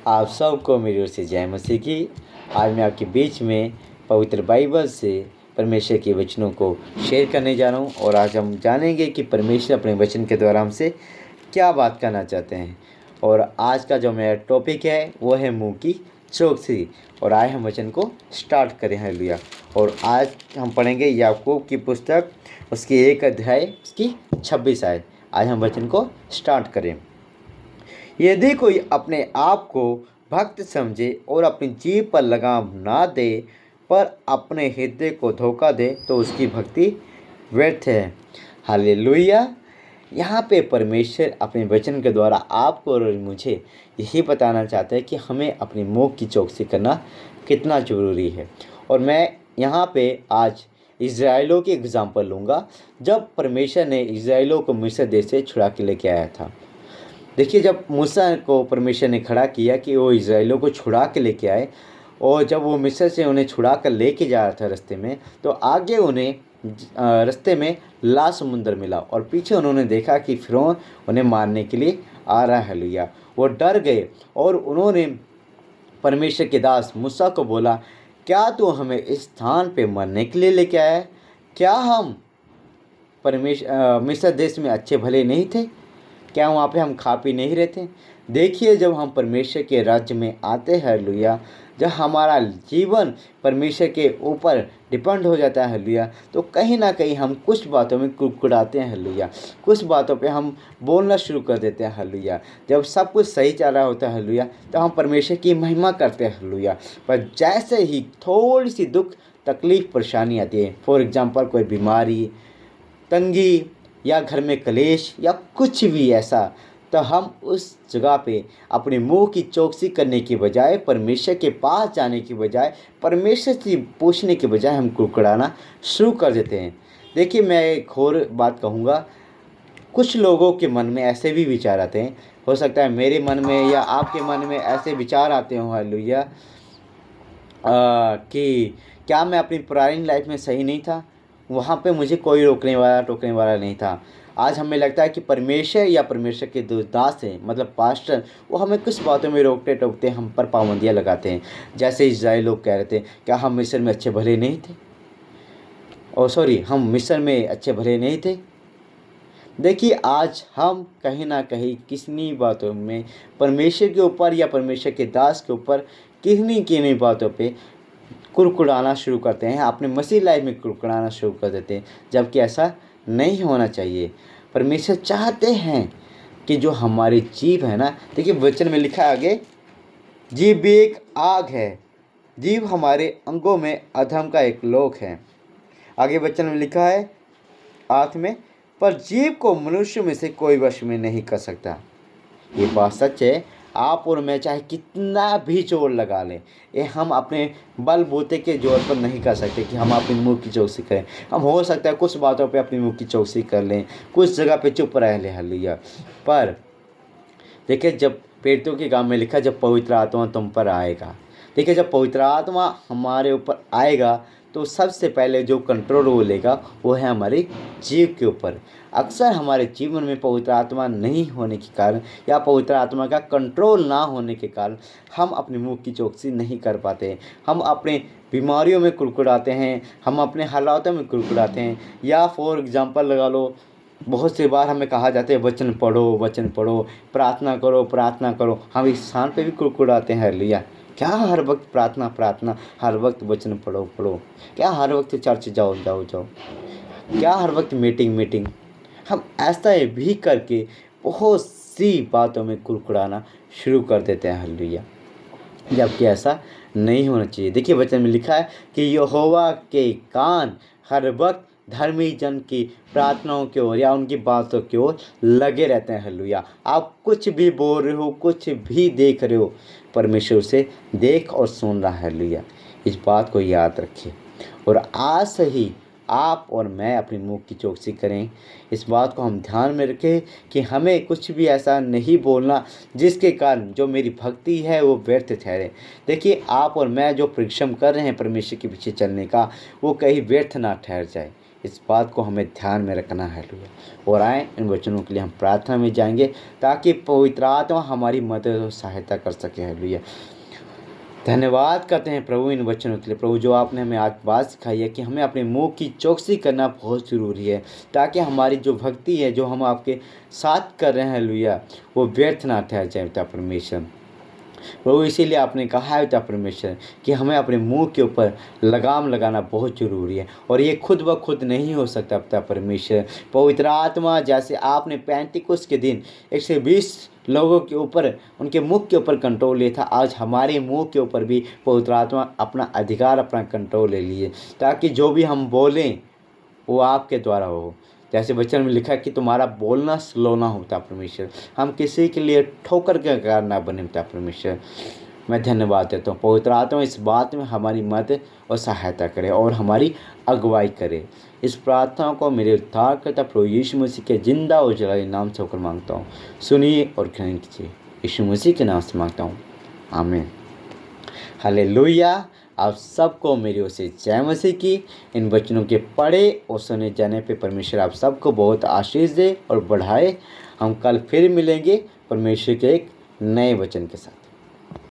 आप सबको मेरी ओर से जय मसीह की। आज मैं आपके बीच में पवित्र बाइबल से परमेश्वर के वचनों को शेयर करने जा रहा हूँ और आज हम जानेंगे कि परमेश्वर अपने वचन के द्वारा हमसे क्या बात करना चाहते हैं। और आज का जो मेरा टॉपिक है वो है मुंह की चौकसी। और आए हम वचन को स्टार्ट करें। हालेलुया। और आज हम पढ़ेंगे याकूब की पुस्तक उसकी 1 अध्याय उसकी 26 आयत। आज हम वचन को स्टार्ट करें। यदि कोई अपने आप को भक्त समझे और अपनी जीभ पर लगाम ना दे पर अपने हृदय को धोखा दे तो उसकी भक्ति व्यर्थ है। हालेलुया। यहाँ पे परमेश्वर अपने वचन के द्वारा आपको और मुझे यही बताना चाहता है कि हमें अपने मुंह की चौकसी करना कितना ज़रूरी है। और मैं यहाँ पे आज इज़राइलों की एग्जाम्पल लूँगा जब परमेश्वर ने इज़राइलों को मिस्र देश से छुड़ा के लेके आया था। देखिए, जब मूसा को परमेश्वर ने खड़ा किया कि वो इज़राइलों को छुड़ा के लेके आए और जब वो मिस्र से उन्हें छुड़ा कर लेके जा रहा था रास्ते में, तो आगे उन्हें रास्ते में लाल समुंदर मिला और पीछे उन्होंने देखा कि फ़िरौन उन्हें मारने के लिए आ रहा है। हालेलुया। वो डर गए और उन्होंने परमेश्वर के दास मूसा को बोला, क्या तू हमें इस स्थान पे मरने के लिए लेके आया है? क्या हम मिस्र देश में अच्छे भले नहीं थे? क्या वहाँ पे हम खा पी नहीं रहते? देखिए, जब हम परमेश्वर के राज्य में आते हैं, हालेलुया, जब हमारा जीवन परमेश्वर के ऊपर डिपेंड हो जाता है, हालेलुया, तो कहीं ना कहीं हम कुछ बातों में कुड़कुड़ाते हैं। हालेलुया। कुछ बातों पे हम बोलना शुरू कर देते हैं। हालेलुया। जब सब कुछ सही चल रहा होता है, हालेलुया, तो हम परमेश्वर की महिमा करते हैं। हालेलुया। पर जैसे ही थोड़ी सी दुख तकलीफ परेशानी आती है, फॉर एग्जाम्पल कोई बीमारी, तंगी या घर में कलेश या कुछ भी ऐसा, तो हम उस जगह पे अपने मुंह की चौकसी करने की बजाय, परमेश्वर के पास जाने की बजाय, परमेश्वर से पूछने के बजाय हम कुड़कुड़ाना शुरू कर देते हैं। देखिए, मैं एक और बात कहूँगा। कुछ लोगों के मन में ऐसे भी विचार आते हैं, हो सकता है मेरे मन में या आपके मन में ऐसे विचार आते हों, हालेलुया, कि क्या मैं अपनी पुरानी लाइफ में सही नहीं था? वहाँ पे मुझे कोई रोकने वाला टोकने वाला नहीं था। आज हमें लगता है कि परमेश्वर या परमेश्वर के जो दास हैं, मतलब पास्टर, वो हमें कुछ बातों में रोकते टोकते हम पर पाबंदियाँ लगाते हैं। जैसे इज़राइल लोग कह रहे थे, क्या हम मिस्र में अच्छे भले नहीं थे? हम मिस्र में अच्छे भले नहीं थे। देखिए, आज हम कहीं ना कहीं किन्हीं बातों में परमेश्वर के ऊपर या परमेश्वर के दास के ऊपर किन्हीं बातों पे कुड़कुड़ाना शुरू करते हैं, अपने मसीह लाइफ में कुड़कुड़ाना शुरू कर देते हैं, जबकि ऐसा नहीं होना चाहिए। परमेश्वर चाहते हैं कि जो हमारी जीभ है ना, देखिए वचन में लिखा है आगे, जीभ भी एक आग है, जीभ हमारे अंगों में अधर्म का एक लोक है। आगे वचन में लिखा है 8 में, पर जीभ को मनुष्य में से कोई वश में नहीं कर सकता। ये बात सच है। आप और मैं चाहे कितना भी जोर लगा लें, ये हम अपने बलबूते के जोर पर नहीं कर सकते कि हम अपने मुंह की चौकसी करें। हम हो सकता है कुछ बातों पे अपनी मुंह की चौकसी कर लें, कुछ जगह पे चुप रह लें, हालेलुया। पर देखिए, जब पेटों के काम में लिखा, जब पवित्र आत्मा तुम पर आएगा, देखिए जब पवित्र आत्मा हमारे ऊपर आएगा तो सबसे पहले जो कंट्रोल वो लेगा वो है हमारी जीव के ऊपर। अक्सर हमारे जीवन में पवित्र आत्मा नहीं होने के कारण या पवित्र आत्मा का कंट्रोल ना होने के कारण हम अपने मुंह की चौकसी नहीं कर पाते। हम अपने बीमारियों में कुड़कुड़ाते हैं, हम अपने हालातों में कुड़कुड़ाते हैं। या फॉर एग्जांपल लगा लो, बहुत सी बार हमें कहा जाता है वचन पढ़ो, प्रार्थना करो, प्रार्थना करो। हम इस स्थान पे भी कुड़कुड़ाते हैं, हालेलुया। क्या हर वक्त प्रार्थना, हर वक्त वचन पढ़ो, क्या हर वक्त चर्च जाओ, क्या हर वक्त मीटिंग। हम ऐसा भी करके बहुत सी बातों में कुड़कुड़ाना शुरू कर देते हैं, हालेलुया, जबकि ऐसा नहीं होना चाहिए। देखिए वचन में लिखा है कि यहोवा के कान हर वक्त धर्मी जन की प्रार्थनाओं की ओर या उनकी बातों की ओर लगे रहते हैं, हालेलुया। आप कुछ भी बोल रहे हो, कुछ भी देख रहे हो, परमेश्वर उसे देख और सुन रहा है, हालेलुया। इस बात को याद रखिए और आज से ही आप और मैं अपनी मुंह की चौकसी करें। इस बात को हम ध्यान में रखें कि हमें कुछ भी ऐसा नहीं बोलना जिसके कारण जो मेरी भक्ति है वो व्यर्थ ठहरे। देखिए, आप और मैं जो परिश्रम कर रहे हैं परमेश्वर के पीछे चलने का, वो कहीं व्यर्थ ना ठहर जाए। इस बात को हमें ध्यान में रखना है हालेलुया। और आए इन वचनों के लिए हम प्रार्थना में जाएंगे ताकि पवित्र आत्मा हमारी मदद और सहायता कर सके हालेलुया। धन्यवाद करते हैं प्रभु इन वचनों के लिए। प्रभु जो आपने हमें आज बात सिखाई है कि हमें अपने मुंह की चौकसी करना बहुत ज़रूरी है ताकि हमारी जो भक्ति है जो हम आपके साथ कर रहे हैं हालेलुया वो व्यर्थ ना ठहर जाए पिता परमेश्वर। प्रभु इसीलिए आपने कहा है पिता परमेश्वर कि हमें अपने मुंह के ऊपर लगाम लगाना बहुत ज़रूरी है और ये खुद ब खुद नहीं हो सकता पिता परमेश्वर। पवित्र आत्मा जैसे आपने पेंटिकुस्त के दिन 120 लोगों के ऊपर उनके मुख के ऊपर कंट्रोल लिया था, आज हमारे मुंह के ऊपर भी पवित्र आत्मा अपना अधिकार अपना कंट्रोल ले लिए ताकि जो भी हम बोलें वो आपके द्वारा हो। जैसे वचन में लिखा कि तुम्हारा बोलना स्लो ना होता परमेश्वर, हम किसी के लिए ठोकर के कारण ना बने पिता परमेश्वर। मैं धन्यवाद देता हूँ पवित्र आत्मा इस बात में हमारी मदद और सहायता करे और हमारी अगुवाई करे। इस प्रार्थना को मेरे उद्धारकर्ता प्रभु यीशु मसीह के जिंदा और जलाए नाम से होकर मांगता हूँ, सुनिए और ग्रहण कीजिए। यीशु मसीह के नाम से मांगता हूँ, आमीन। हालेलुया। आप सबको मेरी ओर से जय मसीह की। इन वचनों के पढ़े और सुने जाने पे परमेश्वर आप सबको बहुत आशीष दे और बढ़ाए। हम कल फिर मिलेंगे परमेश्वर के एक नए वचन के साथ।